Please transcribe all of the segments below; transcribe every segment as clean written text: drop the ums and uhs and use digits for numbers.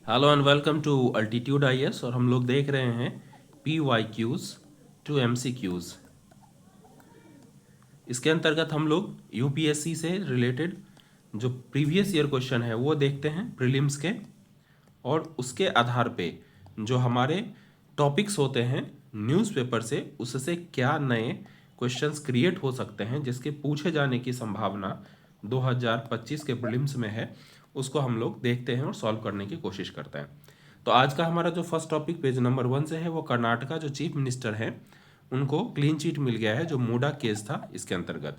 Hello and welcome to Altitude IAS. और हम लोग देख रहे हैं PYQs टू MCQs। इसके अंतर्गत हम लोग यूपीएससी से रिलेटेड जो प्रीवियस ईयर क्वेश्चन है वो देखते हैं प्रीलिम्स के, और उसके आधार पे जो हमारे टॉपिक्स होते हैं न्यूज़पेपर से, उससे क्या नए क्वेश्चंस क्रिएट हो सकते हैं जिसके पूछे जाने की संभावना 2025 के प्रीलिम्स में है, उसको हम लोग देखते हैं और सॉल्व करने की कोशिश करते हैं। तो आज का हमारा जो फर्स्ट टॉपिक पेज नंबर 1 से है वो कर्नाटका जो चीफ मिनिस्टर हैं उनको क्लीन चिट मिल गया है जो मूडा केस था इसके अंतर्गत।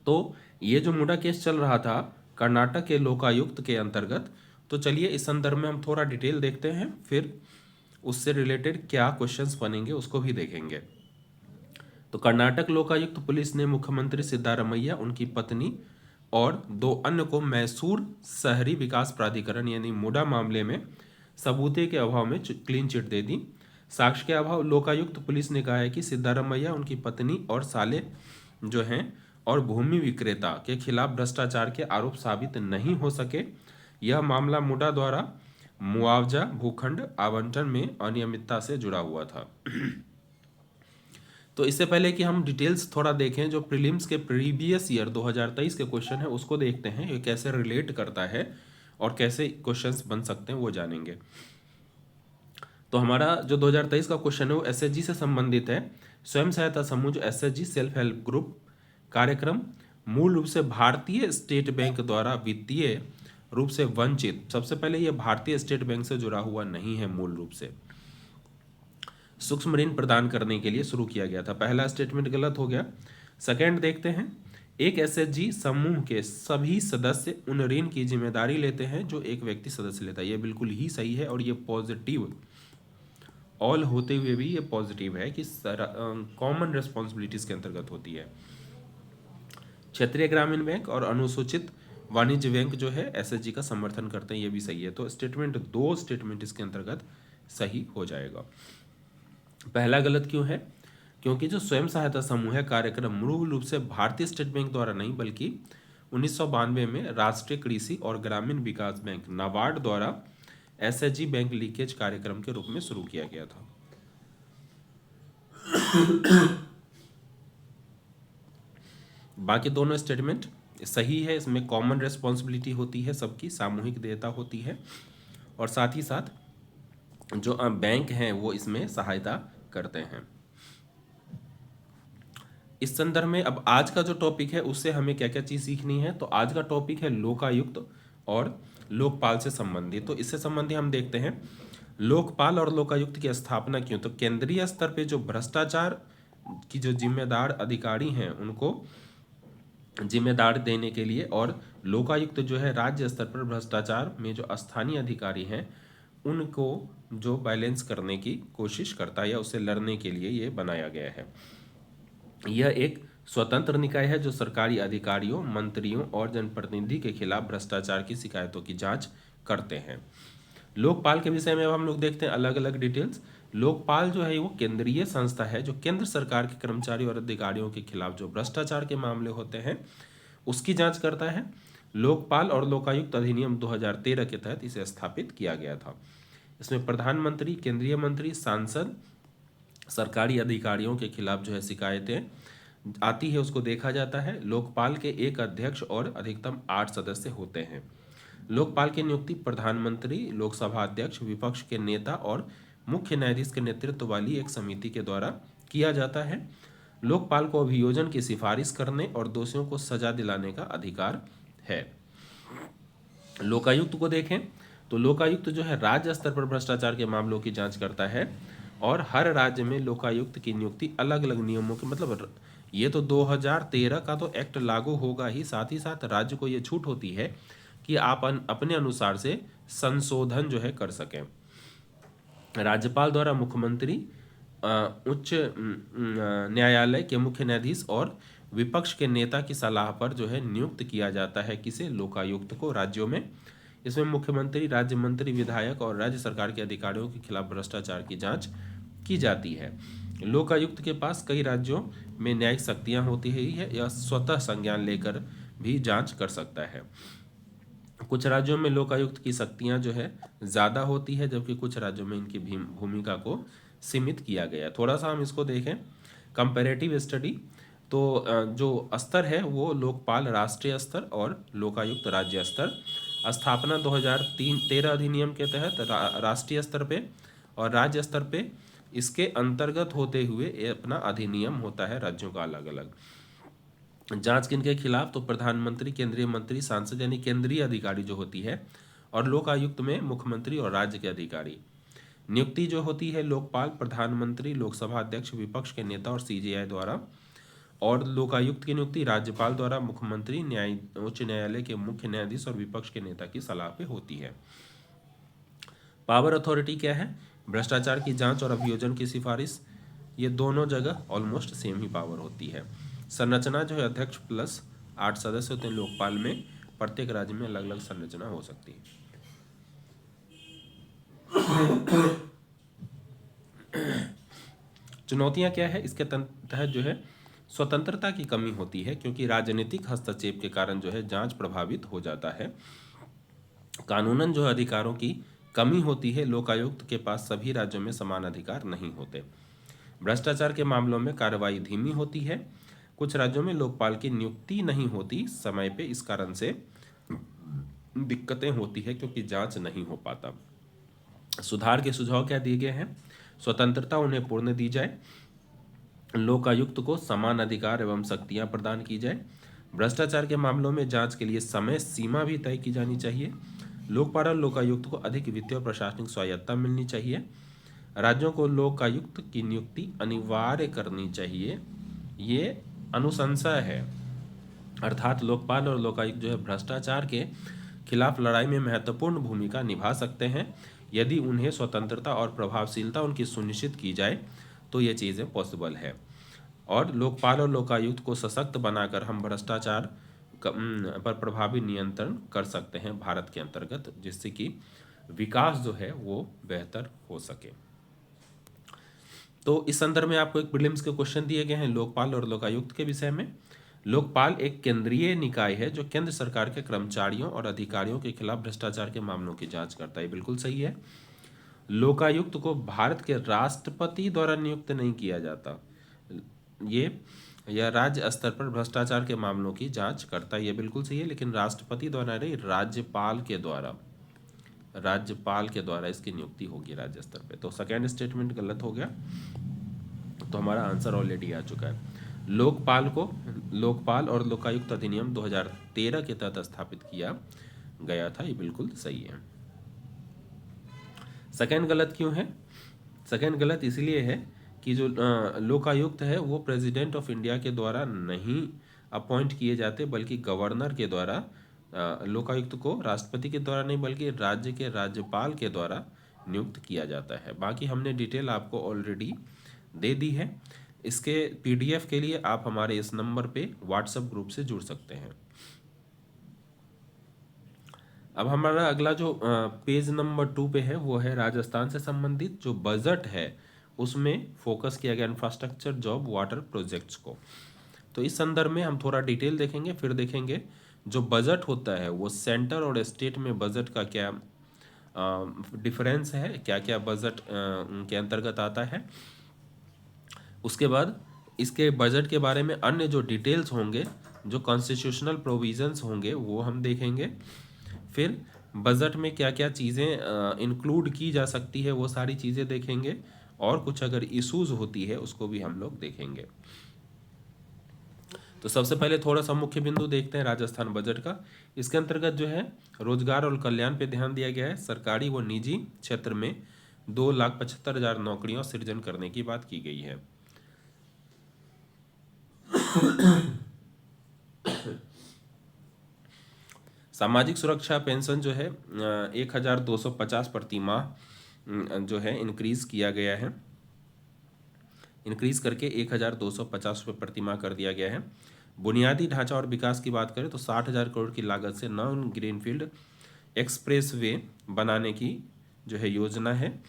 तो ये जो मुडा केस चल रहा था कर्नाटक के लोकायुक्त के अंतर्गत, तो चलिए इस संदर्भ में हम थोड़ा डिटेल देखते हैं, फिर उससे रिलेटेड क्या क्वेश्चंस बनेंगे उसको भी देखेंगे। तो कर्नाटक लोकायुक्त पुलिस ने मुख्यमंत्री सिद्धारमैया, उनकी पत्नी और 2 अन्य को मैसूर शहरी विकास प्राधिकरण यानी मुडा मामले में सबूते के अभाव में क्लीन चिट दे दी। साक्ष्य के अभाव लोकायुक्त पुलिस ने कहा है कि सिद्धारमैया, उनकी पत्नी और साले जो हैं और भूमि विक्रेता के खिलाफ भ्रष्टाचार के आरोप साबित नहीं हो सके। यह मामला मुडा द्वारा मुआवजा भूखंड आवंटन में अनियमितता से जुड़ा हुआ था। तो इससे पहले कि हम डिटेल्स थोड़ा देखें, जो प्रीलिम्स के प्रीवियस ईयर 2023 के क्वेश्चन है उसको देखते हैं, ये कैसे रिलेट करता है और कैसे क्वेश्चंस बन सकते हैं वो जानेंगे। तो हमारा जो 2023 का क्वेश्चन है वो एसएचजी से संबंधित है। स्वयं सहायता समूह जो एसएचजी सेल्फ हेल्प ग्रुप कार्यक्रम मूल रूप से भारतीय स्टेट बैंक द्वारा वित्तीय रूप से वंचित, सबसे पहले ये भारतीय स्टेट बैंक से जुड़ा हुआ नहीं है, मूल रूप से सूक्ष्म ऋण प्रदान करने के लिए शुरू किया गया था। पहला स्टेटमेंट गलत हो गया। सेकंड देखते हैं, एक एसएचजी समूह के सभी सदस्य उन ऋण की जिम्मेदारी लेते हैं जो एक व्यक्ति सदस्य लेता है। ये बिल्कुल ही सही है और ये पॉजिटिव ऑल होते हुए भी ये पॉजिटिव है कि कॉमन रिस्पॉन्सिबिलिटीज के अंतर्गत होती है। क्षेत्रीय ग्रामीण बैंक और अनुसूचित वाणिज्य बैंक जो है एसएचजी का समर्थन करते हैं, ये भी सही है। तो स्टेटमेंट 2 स्टेटमेंट इसके अंतर्गत सही हो जाएगा। पहला गलत क्यों है? क्योंकि जो स्वयं सहायता समूह है कार्यक्रम मूल रूप से भारतीय स्टेट बैंक द्वारा नहीं बल्कि 1992 में राष्ट्रीय कृषि और ग्रामीण विकास बैंक नाबार्ड द्वारा एसएचजी बैंक लीकेज कार्यक्रम के रूप में शुरू किया गया था। बाकी दोनों स्टेटमेंट सही है, इसमें कॉमन रिस्पॉन्सिबिलिटी होती है, सबकी सामूहिक देयता होती है, और साथ ही साथ जो बैंक हैं वो इसमें सहायता करते हैं। इस संदर्भ में अब आज का जो टॉपिक है उससे हमें क्या क्या चीज़ सीखनी है, तो आज का टॉपिक है लोकायुक्त और लोकपाल से संबंधित। तो इससे संबंधित हम देखते हैं लोकपाल और लोकायुक्त की स्थापना क्यों। तो केंद्रीय स्तर पे जो भ्रष्टाचार की जो जिम्मेदार अधिकारी हैं उनको जिम्मेदार देने के लिए, और लोकायुक्त जो है राज्य स्तर पर भ्रष्टाचार में जो स्थानीय अधिकारी हैं उनको जो बैलेंस करने की कोशिश करता है या उससे लड़ने के लिए ये बनाया गया है। यह एक स्वतंत्र निकाय है जो सरकारी अधिकारियों, मंत्रियों और जनप्रतिनिधि के खिलाफ भ्रष्टाचार की शिकायतों की जांच करते हैं। लोकपाल के विषय में अब हम लोग देखते हैं अलग अलग डिटेल्स। लोकपाल जो है वो केंद्रीय संस्था है जो केंद्र सरकार के कर्मचारी और अधिकारियों के खिलाफ जो भ्रष्टाचार के मामले होते हैं उसकी जांच करता है। लोकपाल और लोकायुक्त अधिनियम 2013 के तहत इसे स्थापित किया गया था। इसमें प्रधानमंत्री, केंद्रीय मंत्री, सांसद, सरकारी अधिकारियों के खिलाफ जो है शिकायतें आती है उसको देखा जाता है। लोकपाल के एक अध्यक्ष और अधिकतम 8 सदस्य होते हैं। लोकपाल की नियुक्ति प्रधानमंत्री, लोकसभा अध्यक्ष, विपक्ष के नेता और मुख्य न्यायाधीश के नेतृत्व वाली एक समिति के द्वारा किया जाता है। लोकपाल को अभियोजन की सिफारिश करने और दोषियों को सजा दिलाने का अधिकार है। लोकायुक्त को देखें तो लोकायुक्त जो है राज्य स्तर पर भ्रष्टाचार के मामलों की जांच करता है, और हर राज्य में लोकायुक्त की नियुक्ति अलग अलग नियमों के, मतलब ये तो 2013 का तो एक्ट लागू होगा ही, साथ राज्य को ये छूट होती है कि आप अपने अनुसार से संशोधन जो है कर सकें। राज्यपाल द्वारा मुख्यमंत्री, उच्च न्यायालय के मुख्य न्यायाधीश और विपक्ष के नेता की सलाह पर जो है नियुक्त किया जाता है किसे, लोकायुक्त को, राज्यों में। इसमें मुख्यमंत्री, राज्य मंत्री, विधायक और राज्य सरकार के अधिकारियों के खिलाफ भ्रष्टाचार की जांच की जाती है। लोकायुक्त के पास कई राज्यों में न्यायिक शक्तियां होती है, यह स्वतः संज्ञान लेकर भी जांच कर सकता है। कुछ राज्यों में लोकायुक्त की शक्तियां जो है ज़्यादा होती है, जबकि कुछ राज्यों में इनकी भूमिका को सीमित किया गया है। थोड़ा सा हम इसको देखें कंपैरेटिव स्टडी, तो जो स्तर है वो लोकपाल राष्ट्रीय स्तर और लोकायुक्त राज्य स्तर। स्थापना 2013 अधिनियम के तहत राष्ट्रीय स्तर पे और राज्य स्तर पे इसके अंतर्गत होते हुए ये अपना अधिनियम होता है राज्यों का अलग अलग। जांच किनके खिलाफ, तो प्रधानमंत्री, केंद्रीय मंत्री, सांसद यानी केंद्रीय अधिकारी जो होती है, और लोकायुक्त में मुख्यमंत्री और राज्य के अधिकारी। नियुक्ति जो होती है लोकपाल, प्रधानमंत्री, लोकसभा अध्यक्ष, विपक्ष के नेता और सीजेआई द्वारा, और लोकायुक्त की नियुक्ति राज्यपाल द्वारा, मुख्यमंत्री, उच्च न्यायालय के मुख्य न्यायाधीश और विपक्ष के नेता की सलाह पे होती है। पावर अथॉरिटी क्या है, भ्रष्टाचार की जांच और अभियोजन की सिफारिश। ये दोनों जगह ऑलमोस्ट सेम ही पावर होती है। संरचना जो है अध्यक्ष प्लस 8 सदस्य होते हैं लोकपाल में, प्रत्येक राज्य में अलग अलग संरचना हो सकती है। चुनौतियां क्या है, इसके तहत जो है स्वतंत्रता की कमी होती है, क्योंकि राजनीतिक हस्तक्षेप के कारण जो है जांच प्रभावित हो जाता है। कानूनन जो अधिकारों की कमी होती है, लोकायुक्त के पास सभी राज्यों में समान अधिकार नहीं होते। भ्रष्टाचार के मामलों में कार्रवाई धीमी होती है। कुछ राज्यों में लोकपाल की नियुक्ति नहीं होती समय पे, इस कारण से दिक्कतें होती है क्योंकि जांच नहीं हो पाता। सुधार के सुझाव क्या दिए गए हैं, स्वतंत्रता उन्हें पूर्ण दी जाए, लोकायुक्त को समान अधिकार एवं शक्तियां प्रदान की जाए, भ्रष्टाचार के मामलों में जांच के लिए समय सीमा भी तय की जानी चाहिए, लोकपाल और लोकायुक्त को अधिक वित्तीय और प्रशासनिक स्वायत्तता मिलनी चाहिए, राज्यों को लोकायुक्त की नियुक्ति अनिवार्य करनी चाहिए। ये अनुशंसा है, अर्थात लोकपाल और लोकायुक्त जो है भ्रष्टाचार के खिलाफ लड़ाई में महत्वपूर्ण भूमिका निभा सकते हैं। यदि उन्हें स्वतंत्रता और प्रभावशीलता उनकी सुनिश्चित की जाए तो ये चीज़ें पॉसिबल है। और लोकपाल और लोकायुक्त को सशक्त बनाकर हम भ्रष्टाचार पर प्रभावी नियंत्रण कर सकते हैं भारत के अंतर्गत, जिससे कि विकास जो है वो बेहतर हो सके। तो इस संदर्भ में आपको एक प्रीलिम्स के क्वेश्चन दिए गए हैं लोकपाल और लोकायुक्त के विषय में। लोकपाल एक केंद्रीय निकाय है जो केंद्र सरकार के कर्मचारियों और अधिकारियों के खिलाफ भ्रष्टाचार के मामलों की जांच करता है, बिल्कुल सही है। लोकायुक्त को भारत के राष्ट्रपति द्वारा नियुक्त नहीं किया जाता, यह राज्य स्तर पर भ्रष्टाचार के मामलों की जांच करता है, ये बिल्कुल सही है, लेकिन राष्ट्रपति द्वारा नहीं, राज्यपाल के द्वारा इसकी नियुक्ति होगी राज्य स्तर पे। तो सेकेंड स्टेटमेंट गलत हो गया, तो हमारा आंसर ऑलरेडी आ चुका है। लोकपाल और लोकायुक्त अधिनियम 2013 के तहत स्थापित किया गया था, ये बिल्कुल सही है। सेकेंड गलत क्यों है, सेकेंड गलत इसलिए है कि जो लोकायुक्त है वो प्रेसिडेंट ऑफ इंडिया के द्वारा नहीं अपॉइंट किए जाते, बल्कि गवर्नर के द्वारा। लोकायुक्त को राष्ट्रपति के द्वारा नहीं बल्कि राज्य के राज्यपाल के द्वारा नियुक्त किया जाता है। बाकी हमने डिटेल आपको ऑलरेडी दे दी है। इसके पीडीएफ के लिए आप हमारे इस नंबर पे व्हाट्सएप ग्रुप से जुड़ सकते हैं। अब हमारा अगला जो पेज नंबर 2 पे है वो है राजस्थान से संबंधित जो बजट है, उसमें फोकस किया गया इंफ्रास्ट्रक्चर, जॉब, वाटर प्रोजेक्ट्स को। तो इस संदर्भ में हम थोड़ा डिटेल देखेंगे, फिर देखेंगे जो बजट होता है वो सेंटर और स्टेट में बजट का क्या डिफरेंस है, क्या क्या बजट के अंतर्गत आता है। उसके बाद इसके बजट के बारे में अन्य जो डिटेल्स होंगे, जो कॉन्स्टिट्यूशनल प्रोविजंस होंगे वो हम देखेंगे। फिर बजट में क्या क्या चीज़ें इंक्लूड की जा सकती है वो सारी चीज़ें देखेंगे, और कुछ अगर इश्यूज होती है उसको भी हम लोग देखेंगे। तो सबसे पहले थोड़ा सा मुख्य बिंदु देखते हैं राजस्थान बजट का। इसके अंतर्गत जो है रोजगार और कल्याण पे ध्यान दिया गया है। सरकारी व निजी क्षेत्र में 2,75,000 नौकरियों सृजन करने की बात की गई है। सामाजिक सुरक्षा पेंशन जो है 1,250 प्रति माह जो है इंक्रीज किया गया है, इंक्रीज करके 1,250 रुपये प्रति माह कर दिया गया है। बुनियादी ढांचा और विकास की बात करें तो 60,000 करोड़ की लागत से नॉन ग्रीनफील्ड एक्सप्रेस वे बनाने की जो है योजना है।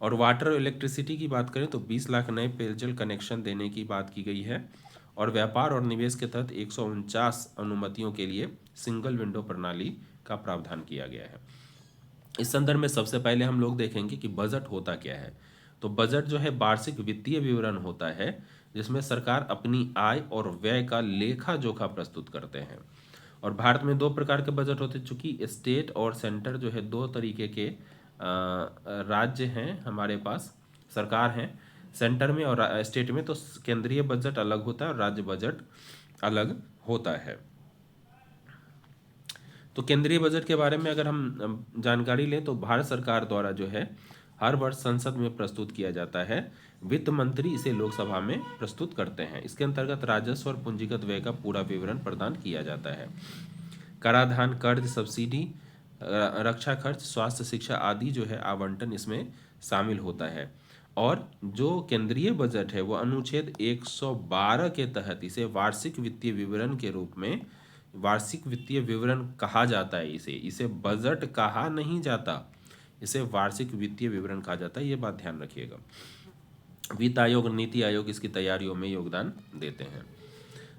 और वाटर और इलेक्ट्रिसिटी की बात करें तो 20 लाख नए पेयजल कनेक्शन देने की बात की गई है। और व्यापार और निवेश के तहत 149 अनुमतियों के लिए सिंगल विंडो प्रणाली का प्रावधान किया गया है। इस संदर्भ में सबसे पहले हम लोग देखेंगे कि बजट होता क्या है। तो बजट जो है वार्षिक वित्तीय विवरण होता है, जिसमें सरकार अपनी आय और व्यय का लेखा जोखा प्रस्तुत करते हैं। और भारत में दो प्रकार के बजट होते हैं, चूंकि स्टेट और सेंटर जो है दो तरीके के राज्य हैं हमारे पास, सरकार हैं सेंटर में और स्टेट में। तो केंद्रीय बजट अलग होता है और राज्य बजट अलग होता है। तो केंद्रीय बजट के बारे में अगर हम जानकारी लें तो भारत सरकार द्वारा जो है हर वर्ष संसद में प्रस्तुत किया जाता है। वित्त मंत्री इसे लोकसभा में प्रस्तुत करते हैं। इसके अंतर्गत राजस्व और पूंजीगत व्यय का पूरा विवरण प्रदान किया जाता है। कराधान, कर्ज, सब्सिडी, रक्षा खर्च, स्वास्थ्य, शिक्षा आदि जो है आवंटन इसमें शामिल होता है। और जो केंद्रीय बजट है वो अनुच्छेद 112 के तहत इसे वार्षिक वित्तीय विवरण के रूप में, वार्षिक वित्तीय विवरण कहा जाता है। इसे बजट कहा नहीं जाता, इसे वार्षिक वित्तीय विवरण कहा जाता है, ये बात ध्यान रखिएगा। वित्त आयोग और नीति आयोग इसकी तैयारियों में योगदान देते हैं।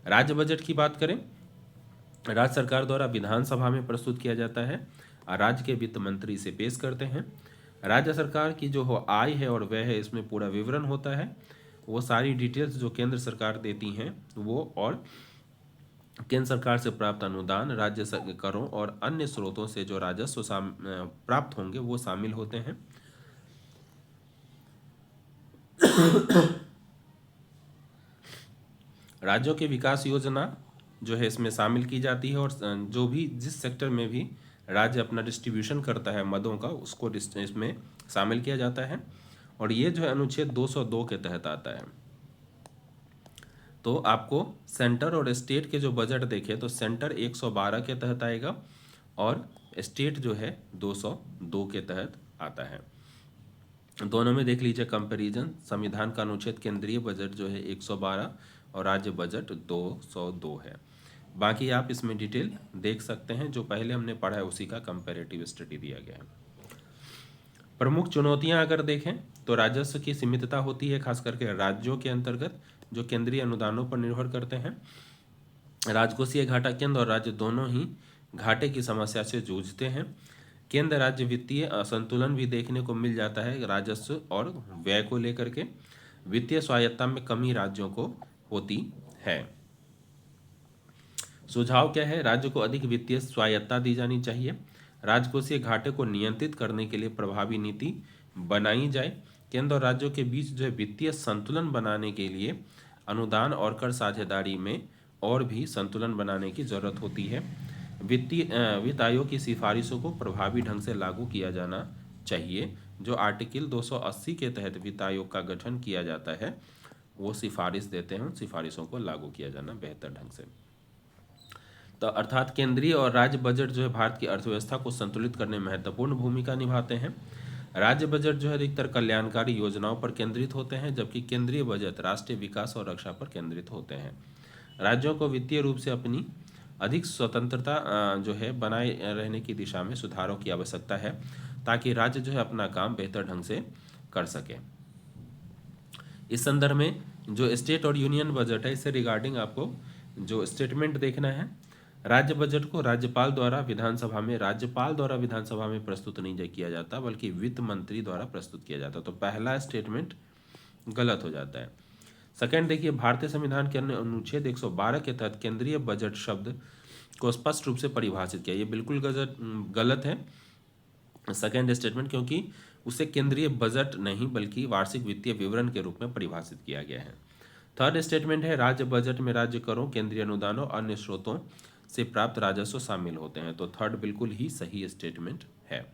राज्य बजट की बात करें, राज्य सरकार द्वारा विधानसभा में प्रस्तुत किया जाता है और राज्य के वित्त मंत्री इसे पेश करते हैं। राज्य सरकार की जो हो आय है और व्यय है इसमें पूरा विवरण होता है। वो सारी डिटेल्स जो केंद्र सरकार देती हैं वो, और केंद्र सरकार से प्राप्त अनुदान, राज्य करों और अन्य स्रोतों से जो राजस्व प्राप्त होंगे वो शामिल होते हैं। राज्यों की विकास योजना जो है इसमें शामिल की जाती है और जो भी जिस सेक्टर में भी राज्य अपना डिस्ट्रीब्यूशन करता है मदों का, उसको इसमें शामिल किया जाता है। और ये जो है अनुच्छेद 202 के तहत आता है। तो आपको सेंटर और स्टेट के जो बजट देखे तो सेंटर 112 के तहत आएगा और स्टेट जो है 202 के तहत आता है। दोनों में देख लीजिए कंपैरिजन। संविधान का अनुच्छेद केंद्रीय बजट जो है 112 और राज्य बजट 202 है। बाकी आप इसमें डिटेल देख सकते हैं, जो पहले हमने पढ़ा है उसी का कंपैरेटिव स्टडी दिया गया है। प्रमुख चुनौतियां अगर देखें तो राजस्व की सीमितता होती है, खास करके राज्यों के अंतर्गत जो केंद्रीय अनुदानों पर निर्भर करते हैं। राजकोषीय घाटा, केंद्र और राज्य दोनों ही घाटे की समस्या से जूझते हैं। केंद्र राज्य वित्तीय असंतुलन भी देखने को मिल जाता है राजस्व और व्यय को लेकर के। वित्तीय स्वायत्तता में कमी राज्यों को होती है। सुझाव क्या है? राज्य को अधिक वित्तीय स्वायत्तता दी जानी चाहिए। राजकोषीय घाटे को नियंत्रित करने के लिए प्रभावी नीति बनाई जाए। केंद्र और राज्यों के बीच जो है वित्तीय संतुलन बनाने के लिए अनुदान और कर साझेदारी में और भी संतुलन बनाने की जरूरत होती है। वित्त आयोग की सिफारिशों को प्रभावी ढंग से लागू किया जाना चाहिए। जो आर्टिकल 280 के तहत वित्त आयोग का गठन किया जाता है वो सिफारिश देते हैं, उन सिफारिशों को लागू किया जाना बेहतर ढंग से। तो अर्थात केंद्रीय और राज्य बजट जो है भारत की अर्थव्यवस्था को संतुलित करने में महत्वपूर्ण भूमिका निभाते हैं। राज्य बजट जो है अधिकतर कल्याणकारी योजनाओं पर केंद्रित होते हैं, जबकि केंद्रीय बजट राष्ट्रीय विकास और रक्षा पर केंद्रित होते हैं। राज्यों को वित्तीय रूप से अपनी अधिक स्वतंत्रता जो है बनाए रहने की दिशा में सुधारों की आवश्यकता है, ताकि राज्य जो है अपना काम बेहतर ढंग से कर सके। इस संदर्भ में जो स्टेट और यूनियन बजट है, इससे रिगार्डिंग आपको जो स्टेटमेंट देखना है। राज्य बजट को राज्यपाल द्वारा विधानसभा में प्रस्तुत नहीं किया जाता, बल्कि वित्त मंत्री द्वारा प्रस्तुत किया जाता। तो पहला स्टेटमेंट गलत हो जाता है। सेकंड देखिए, भारतीय संविधान के अनुच्छेद 112 के तहत केंद्रीय बजट शब्द को स्पष्ट रूप से परिभाषित किया। ये बिल्कुल गलत है सेकंड स्टेटमेंट, क्योंकि उसे केंद्रीय बजट नहीं बल्कि वार्षिक वित्तीय विवरण के रूप में परिभाषित किया गया है। थर्ड स्टेटमेंट है, राज्य बजट में राज्य करों, केंद्रीय अनुदानों और अन्य स्रोतों से प्राप्त राजस्व शामिल होते हैं। तो थर्ड बिल्कुल ही सही स्टेटमेंट है।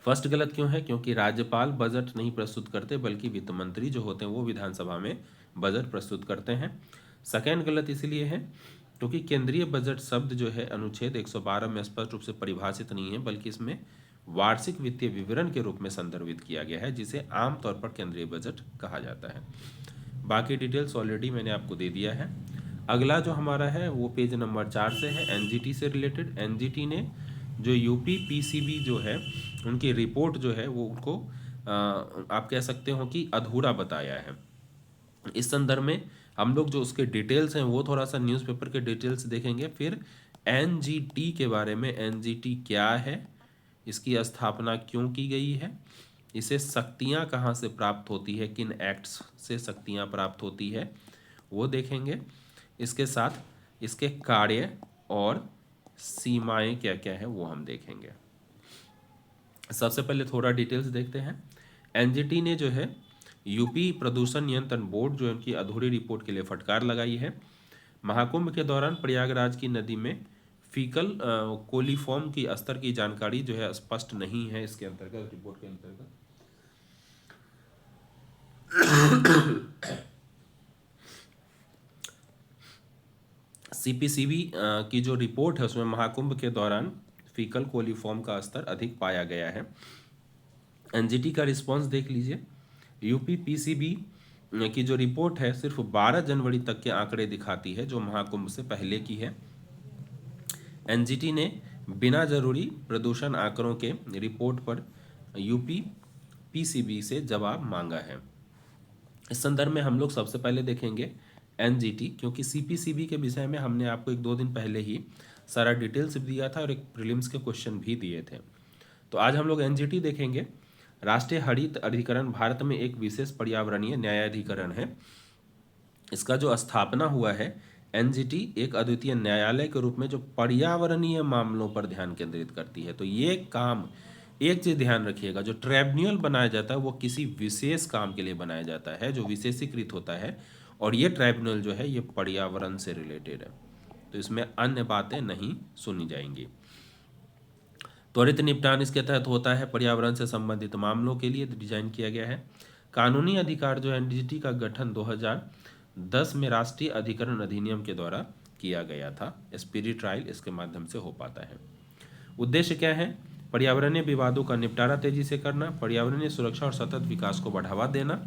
फर्स्ट गलत क्यों है? क्योंकि राज्यपाल बजट नहीं प्रस्तुत करते, बल्कि वित्त मंत्री जो होते हैं वो विधानसभा में बजट प्रस्तुत करते हैं। सेकेंड गलत इसलिए है क्योंकि केंद्रीय बजट शब्द जो है अनुच्छेद 112 में स्पष्ट रूप से परिभाषित नहीं है, बल्कि इसमें वार्षिक वित्तीय विवरण के रूप में संदर्भित किया गया है, जिसे आमतौर पर केंद्रीय बजट कहा जाता है। बाकी डिटेल्स ऑलरेडी मैंने आपको दे दिया है। अगला जो हमारा है वो पेज नंबर 4 से है, एनजीटी से रिलेटेड। एनजीटी ने जो यूपी पीसीबी जो है उनकी रिपोर्ट जो है वो उनको आप कह सकते हो कि अधूरा बताया है। इस संदर्भ में हम लोग जो उसके डिटेल्स हैं वो थोड़ा सा न्यूज़पेपर के डिटेल्स देखेंगे, फिर एनजीटी के बारे में। एनजीटी क्या है, इसकी स्थापना क्यों की गई है, इसे शक्तियां कहाँ से प्राप्त होती है, किन एक्ट्स से शक्तियां प्राप्त होती है, वो देखेंगे। इसके साथ इसके कार्य और सीमाएं क्या क्या है वो हम देखेंगे। सबसे पहले थोड़ा डिटेल्स देखते हैं। एनजीटी ने जो है यूपी प्रदूषण नियंत्रण बोर्ड जो है उनकी अधूरी रिपोर्ट के लिए फटकार लगाई है। महाकुंभ के दौरान प्रयागराज की नदी में फीकल कोलीफॉर्म की स्तर की जानकारी जो है स्पष्ट नहीं है इसके अंतर्गत, रिपोर्ट के अंतर्गत। सीपीसीबी की जो रिपोर्ट है उसमें महाकुंभ के दौरान फीकल कोलीफॉर्म का स्तर अधिक पाया गया है। एनजीटी का रिस्पांस देख लीजिए। यूपी पीसीबी की जो रिपोर्ट है सिर्फ 12 जनवरी तक के आंकड़े दिखाती है, जो महाकुंभ से पहले की है। एनजीटी ने बिना जरूरी प्रदूषण आंकड़ों के रिपोर्ट पर यूपी पीसीबी से जवाब मांगा है। इस संदर्भ में हम लोग सबसे पहले देखेंगे एनजीटी, क्योंकि सीपीसीबी के विषय में हमने आपको 1-2 दिन पहले ही सारा डिटेल्स दिया था और एक प्रीलिम्स के क्वेश्चन भी दिए थे। तो आज हम लोग एनजीटी देखेंगे। राष्ट्रीय हरित अधिकरण भारत में एक विशेष पर्यावरणीय न्यायाधिकरण है। इसका जो स्थापना हुआ है, एनजीटी एक अद्वितीय न्यायालय के रूप में जो पर्यावरणीय मामलों पर ध्यान केंद्रित करती है। तो ये काम, एक चीज ध्यान रखिएगा, जो ट्राइब्यूनल बनाया जाता है वो किसी विशेष काम के लिए बनाया जाता है, जो विशेषीकृत होता है, और ये ट्राइब्यूनल जो है ये पर्यावरण से रिलेटेड है, तो इसमें अन्य बातें नहीं सुनी जाएंगी। त्वरित निपटान इसके तहत होता है, पर्यावरण से संबंधित मामलों के लिए डिजाइन किया गया है। कानूनी अधिकार जो है, एनजीटी का गठन 2010 में राष्ट्रीय अधिकरण अधिनियम के द्वारा किया गया था। स्पीडी ट्रायल इसके माध्यम से हो पाता है। उद्देश्य क्या है? पर्यावरणीय विवादों का निपटारा तेजी से करना, पर्यावरणीय सुरक्षा और सतत विकास को बढ़ावा देना,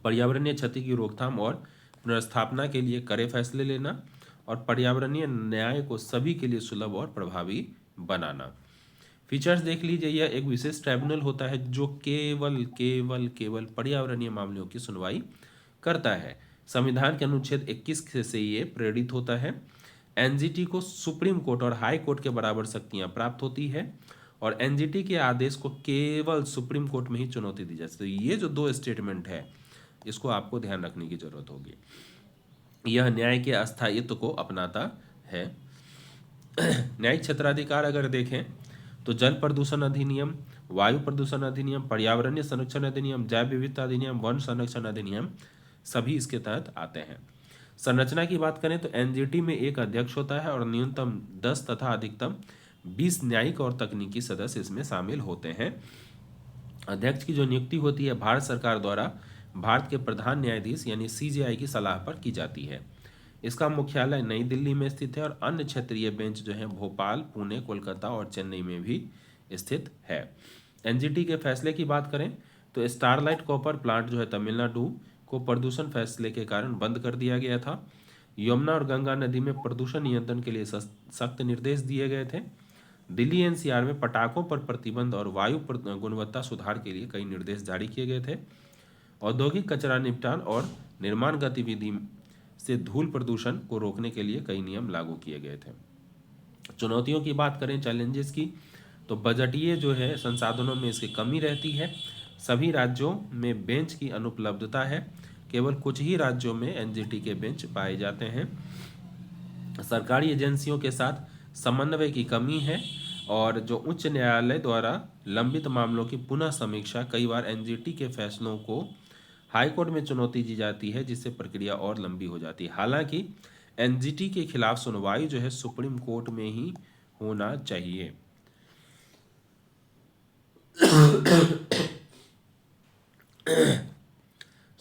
पर्यावरणीय क्षति की रोकथाम और पुनर्स्थापना के लिए कड़े फैसले लेना, और पर्यावरणीय न्याय को सभी के लिए सुलभ और प्रभावी बनाना। फीचर्स देख लीजिए। यह एक विशेष ट्राइब्यूनल होता है जो केवल केवल केवल पर्यावरणीय मामलों की सुनवाई करता है। संविधान के अनुच्छेद 21 से ये प्रेरित होता है। एनजीटी को सुप्रीम कोर्ट और हाई कोर्ट के बराबर शक्तियां प्राप्त होती है, और एनजीटी के आदेश को केवल सुप्रीम कोर्ट में ही चुनौती दी जाती है। तो ये जो 2 स्टेटमेंट है इसको आपको ध्यान रखने की जरूरत होगी। यह न्याय के अस्थायित्व को अपनाता है। न्यायिक क्षेत्राधिकार अगर देखें तो जल प्रदूषण अधिनियम, वायु प्रदूषण अधिनियम, पर्यावरणीय संरक्षण अधिनियम, जैव विविधता अधिनियम, वन संरक्षण अधिनियम सभी इसके तहत आते हैं। संरचना की बात करें तो एनजीटी में एक अध्यक्ष होता है और न्यूनतम 10 तथा अधिकतम 20 न्यायिक और तकनीकी सदस्य इसमें शामिल होते हैं। अध्यक्ष की जो नियुक्ति होती है भारत सरकार द्वारा भारत के प्रधान न्यायाधीश यानी सीजेआई की सलाह पर की जाती है। इसका मुख्यालय नई दिल्ली में स्थित है और अन्य क्षेत्रीय बेंच जो है भोपाल, पुणे, कोलकाता और चेन्नई में भी स्थित है। एनजीटी के फैसले की बात करें तो स्टारलाइट कॉपर प्लांट जो है तमिलनाडु को प्रदूषण फैसले के कारण बंद कर दिया गया था। यमुना और गंगा नदी में प्रदूषण नियंत्रण के लिए सख्त निर्देश दिए गए थे। दिल्ली एनसीआर में पटाखों पर प्रतिबंध और वायु गुणवत्ता सुधार के लिए कई निर्देश जारी किए गए थे। औद्योगिक कचरा निपटान और निर्माण गतिविधि से धूल प्रदूषण को रोकने के लिए कई नियम लागू किए गए थे। चुनौतियों की बात करें, चैलेंजेस की, तो बजटीय जो है संसाधनों में इसकी कमी रहती है। सभी राज्यों में बेंच की अनुपलब्धता है। केवल कुछ ही राज्यों में एनजीटी के बेंच पाए जाते हैं। सरकारी एजेंसियों के साथ समन्वय की कमी है, और जो उच्च न्यायालय द्वारा लंबित मामलों की पुनः समीक्षा, कई बार एनजीटी के फैसलों को हाई कोर्ट में चुनौती दी जाती है, जिससे प्रक्रिया और लंबी हो जाती है। हालांकि एनजीटी के खिलाफ सुनवाई जो है सुप्रीम कोर्ट में ही होना चाहिए।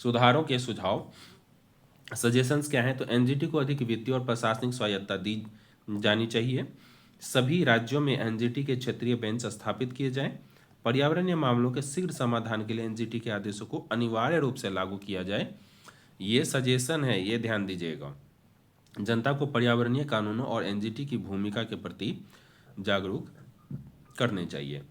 सुधारों के सुझाव, सजेशंस क्या हैं? तो एनजीटी को अधिक वित्तीय और प्रशासनिक स्वायत्तता दी जानी चाहिए। सभी राज्यों में एनजीटी के क्षेत्रीय बेंच स्थापित किए जाएं। पर्यावरणीय मामलों के शीघ्र समाधान के लिए एनजीटी के आदेशों को अनिवार्य रूप से लागू किया जाए। ये सजेशन है, ये ध्यान दीजिएगा। जनता को पर्यावरणीय कानूनों और एनजीटी की भूमिका के प्रति जागरूक करने चाहिए।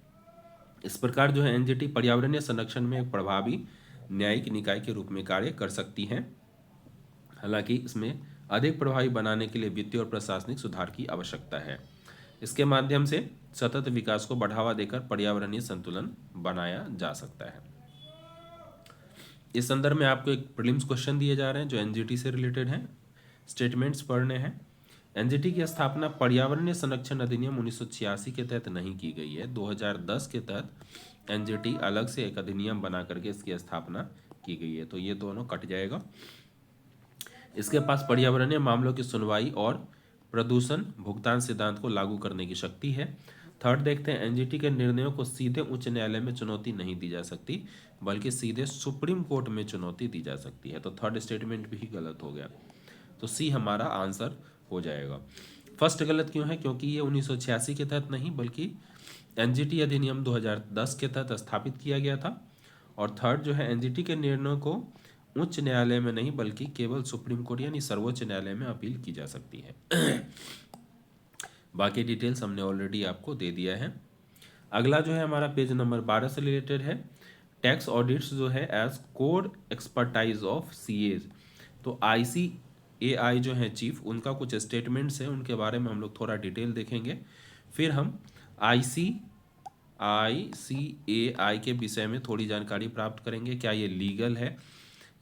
इस प्रकार जो है एनजीटी पर्यावरणीय संरक्षण में एक प्रभावी न्यायिक निकाय के रूप में कार्य कर सकती है। हालांकि इसमें अधिक प्रभावी बनाने के लिए वित्तीय और प्रशासनिक सुधार की आवश्यकता है। इसके माध्यम से सतत विकास को बढ़ावा देकर पर्यावरणीय संतुलन बनाया जा सकता है। इस संदर्भ में आपको एक प्रीलिम्स क्वेश्चन दिए जा रहे हैं जो एनजीटी से रिलेटेड हैं। स्टेटमेंट्स पढ़ने हैं। एनजीटी की स्थापना पर्यावरणीय संरक्षण अधिनियम 1986 के तहत नहीं की गई है। 2010 के तहत एनजीटी अलग से एक अधिनियम बना करके इसकी स्थापना की गई है, तो ये दोनों कट जाएगा। इसके पास पर्यावरणीय मामलों की सुनवाई और प्रदूषण भुगतान सिद्धांत को लागू करने की शक्ति है। थर्ड देखते हैं, एनजीटी के निर्णयों को सीधे उच्च न्यायालय में चुनौती नहीं दी जा सकती, बल्कि सीधे सुप्रीम कोर्ट में चुनौती दी जा सकती है। तो थर्ड स्टेटमेंट भी गलत हो गया, तो सी हमारा आंसर हो जाएगा। फर्स्ट गलत क्यों है? क्योंकि ये 1986 के तहत नहीं बल्कि एनजीटी अधिनियम 2010 के तहत स्थापित किया गया था। और थर्ड जो है, एनजीटी के निर्णयों को उच्च न्यायालय में नहीं बल्कि केवल सुप्रीम कोर्ट यानी सर्वोच्च न्यायालय में अपील की जा सकती है। बाकी डिटेल्स हमने ऑलरेडी आपको दे दिया है। अगला जो है हमारा पेज नंबर 12 से रिलेटेड है। टैक्स ऑडिट्स जो है as core expertise of CAs. तो आईसीएआई जो है चीफ, उनका कुछ स्टेटमेंट्स हैं, उनके बारे में हम लोग थोड़ा डिटेल देखेंगे। फिर हम आईसीएआई के विषय में थोड़ी जानकारी प्राप्त करेंगे। क्या ये लीगल है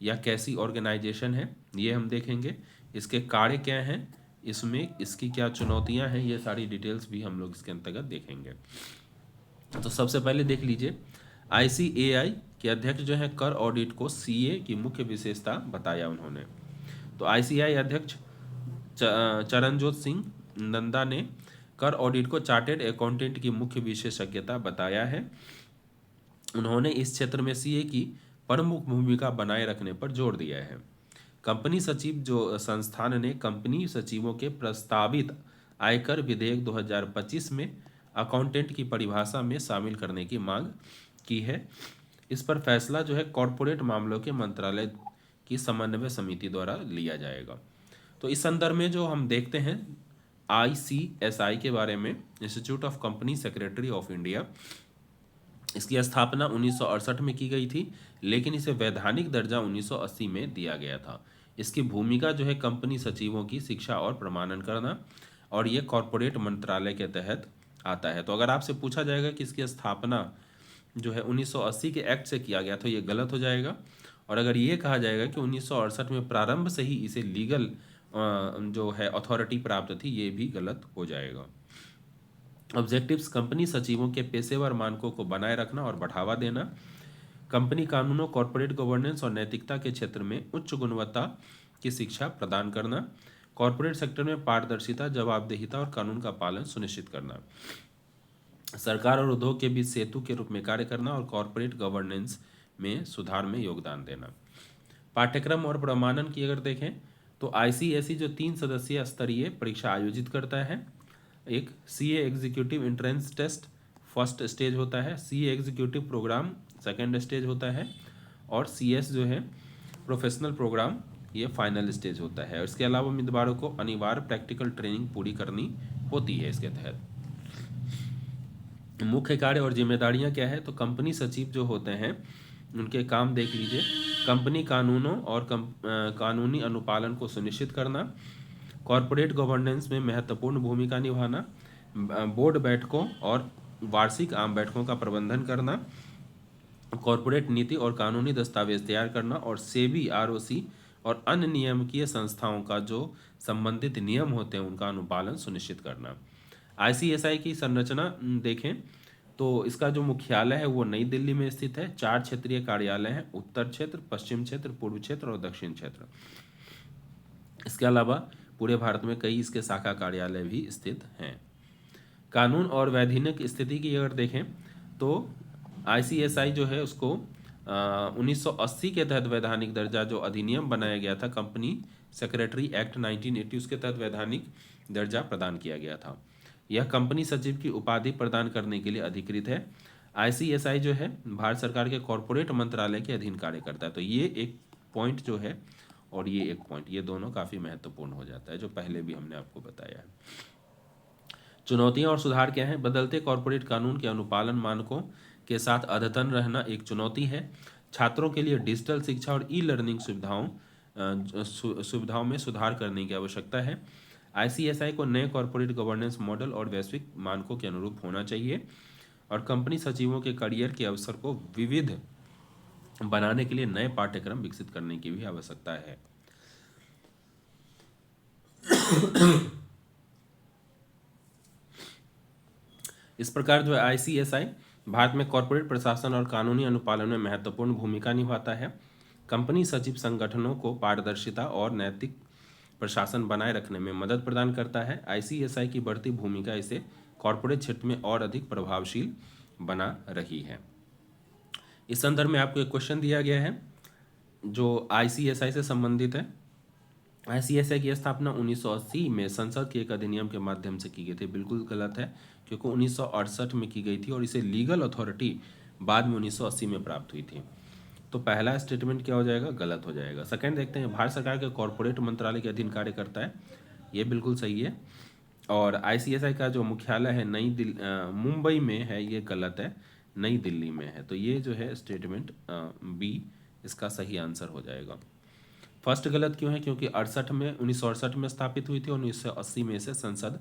या कैसी ऑर्गेनाइजेशन है, ये हम देखेंगे। इसके कार्य क्या हैं, इसमें इसकी क्या चुनौतियां हैं, ये सारी डिटेल्स भी हम लोग इसके अंतर्गत देखेंगे। तो सबसे पहले देख लीजिए, आईसीएआई के अध्यक्ष जो है कर ऑडिट को सीए की मुख्य विशेषता बताया उन्होंने। तो आईसीएआई अध्यक्ष चरणजोत सिंह नंदा ने कर ऑडिट को चार्टेड अकाउंटेंट की मुख्य विशेषज्ञता बताया है। उन्होंने इस क्षेत्र में सीए की प्रमुख भूमिका बनाए रखने पर जोर दिया है। कंपनी सचिव जो संस्थान ने कंपनी सचिवों के प्रस्तावित आयकर विधेयक 2025 में अकाउंटेंट की परिभाषा में शामिल करने की मांग की है। इस पर फैसला जो है कॉरपोरेट मामलों के मंत्रालय की समन्वय समिति द्वारा लिया जाएगा। तो इस संदर्भ में जो हम देखते हैं आईसीएसआई के बारे में, institute of company secretary of India, इसकी स्थापना 1968 में की गई थी, लेकिन इसे वैधानिक दर्जा 1980 में दिया गया था। इसकी भूमिका जो है कंपनी सचिवों की शिक्षा और प्रमाणन करना, और ये कॉरपोरेट मंत्रालय के तहत आता है। तो अगर आपसे पूछा जाएगा कि इसकी स्थापना जो है 1980 के एक्ट से किया गया, तो ये गलत हो जाएगा। और अगर ये कहा जाएगा कि 1968 में प्रारंभ से ही इसे लीगल जो है अथॉरिटी प्राप्त थी, ये भी गलत हो जाएगा। ऑब्जेक्टिव्स, कंपनी सचिवों के पेशेवर मानकों को बनाए रखना और बढ़ावा देना, कंपनी कानूनों, कॉरपोरेट गवर्नेंस और नैतिकता के क्षेत्र में उच्च गुणवत्ता की शिक्षा प्रदान करना, कॉरपोरेट सेक्टर में पारदर्शिता, जवाबदेहिता और कानून का पालन सुनिश्चित करना, सरकार और उद्योग के बीच सेतु के रूप में कार्य करना और कॉरपोरेट गवर्नेंस में सुधार में योगदान देना। पाठ्यक्रम और प्रमाणन की अगर देखें तो आईसीएसई जो 3 सदस्यीय स्तरीय परीक्षा आयोजित करता है। एक CA executive entrance test first stage होता है, CA executive programme second stage होता है, और सीएस जो है प्रोफेशनल प्रोग्राम, ये फाइनल स्टेज होता है। और इसके अलावा उम्मीदवारों को अनिवार्य प्रैक्टिकल ट्रेनिंग पूरी करनी होती है इसके तहत। मुख्य कार्य और जिम्मेदारियां क्या है, तो कंपनी सचिव जो होते हैं उनके काम देख लीजिए। कंपनी कानूनों और कानूनी अनुपालन को सुनिश्चित करना, कॉरपोरेट गवर्नेंस में महत्वपूर्ण भूमिका निभाना, बोर्ड बैठकों और वार्षिक आम बैठकों का प्रबंधन करना, कॉरपोरेट नीति और कानूनी दस्तावेज तैयार करना, और सेबी, आरओसी और अन्य नियामकीय संस्थाओं का जो संबंधित नियम होते हैं उनका अनुपालन सुनिश्चित करना। आईसीएसआई की संरचना देखें तो इसका जो मुख्यालय है वो नई दिल्ली में स्थित है। 4 क्षेत्रीय कार्यालय हैं, उत्तर क्षेत्र, पश्चिम क्षेत्र, पूर्व क्षेत्र और दक्षिण क्षेत्र। इसके अलावा पूरे भारत में कई इसके शाखा कार्यालय भी स्थित हैं। कानून और वैधानिक स्थिति की अगर देखें तो आईसीएसआई जो है उसको 1980 के तहत वैधानिक दर्जा जो अधिनियम बनाया गया था, कंपनी सेक्रेटरी एक्ट 1980, उसके तहत वैधानिक दर्जा प्रदान किया गया था। यह कंपनी सचिव की उपाधि प्रदान करने के लिए अधिकृत है। आईसीएसआई जो है भारत सरकार के कॉरपोरेट मंत्रालय के अधीन कार्य करता है। तो ये एक पॉइंट जो है और ये एक पॉइंट, ये दोनों काफ़ी महत्वपूर्ण हो जाता है, जो पहले भी हमने आपको बताया है। चुनौतियां और सुधार क्या हैं? बदलते कॉरपोरेट कानून के अनुपालन मानकों के साथ अद्यतन रहना एक चुनौती है। छात्रों के लिए डिजिटल शिक्षा और ई लर्निंग सुविधाओं सुविधाओं में सुधार करने की आवश्यकता है। आईसीएसआई को नए कॉरपोरेट गवर्नेंस मॉडल और वैश्विक मानकों के अनुरूप होना चाहिए और कंपनी सचिवों के करियर के अवसर को विविध बनाने के लिए नए पाठ्यक्रम विकसित करने की भी आवश्यकता है। इस प्रकार जो है आईसीएसआई भारत में कॉरपोरेट प्रशासन और कानूनी अनुपालन में महत्वपूर्ण भूमिका निभाता है। कंपनी सचिव संगठनों को पारदर्शिता और नैतिक प्रशासन बनाए रखने में मदद प्रदान करता है। आईसीएसआई की बढ़ती भूमिका इसे कॉरपोरेट क्षेत्र में और अधिक प्रभावशील बना रही है। इस संदर्भ में आपको एक क्वेश्चन दिया गया है जो आईसीएसआई से संबंधित है। आईसीएसआई की स्थापना 1980 में संसद के एक अधिनियम के माध्यम से की गई थी। बिल्कुल गलत है, क्योंकि 1968 में की गई थी और इसे लीगल अथॉरिटी बाद में 1980 में प्राप्त हुई थी। तो पहला स्टेटमेंट क्या हो जाएगा? गलत हो जाएगा। सेकंड देखते हैं, भारत सरकार के कॉरपोरेट मंत्रालय के अधीन कार्य करता है, ये बिल्कुल सही है। और आईसीएसआई का जो मुख्यालय है मुंबई में है, ये गलत है, नई दिल्ली में है। तो ये जो है स्टेटमेंट बी इसका सही आंसर हो जाएगा। फर्स्ट गलत क्यों है? क्योंकि 1968 में स्थापित हुई थी और 1980 में इसे संसद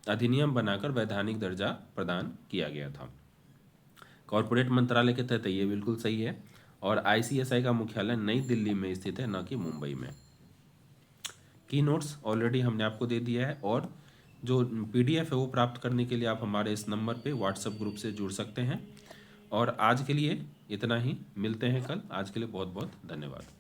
अधिनियम बनाकर वैधानिक दर्जा प्रदान किया गया था। कॉरपोरेट मंत्रालय के तहत ये बिल्कुल सही है और आईसीएसआई का मुख्यालय नई दिल्ली में स्थित है, न कि मुंबई में। की नोट्स ऑलरेडी हमने आपको दे दिया है और जो पीडीएफ है वो प्राप्त करने के लिए आप हमारे इस नंबर पे व्हाट्सएप ग्रुप से जुड़ सकते हैं। और आज के लिए इतना ही, मिलते हैं कल। आज के लिए बहुत बहुत धन्यवाद।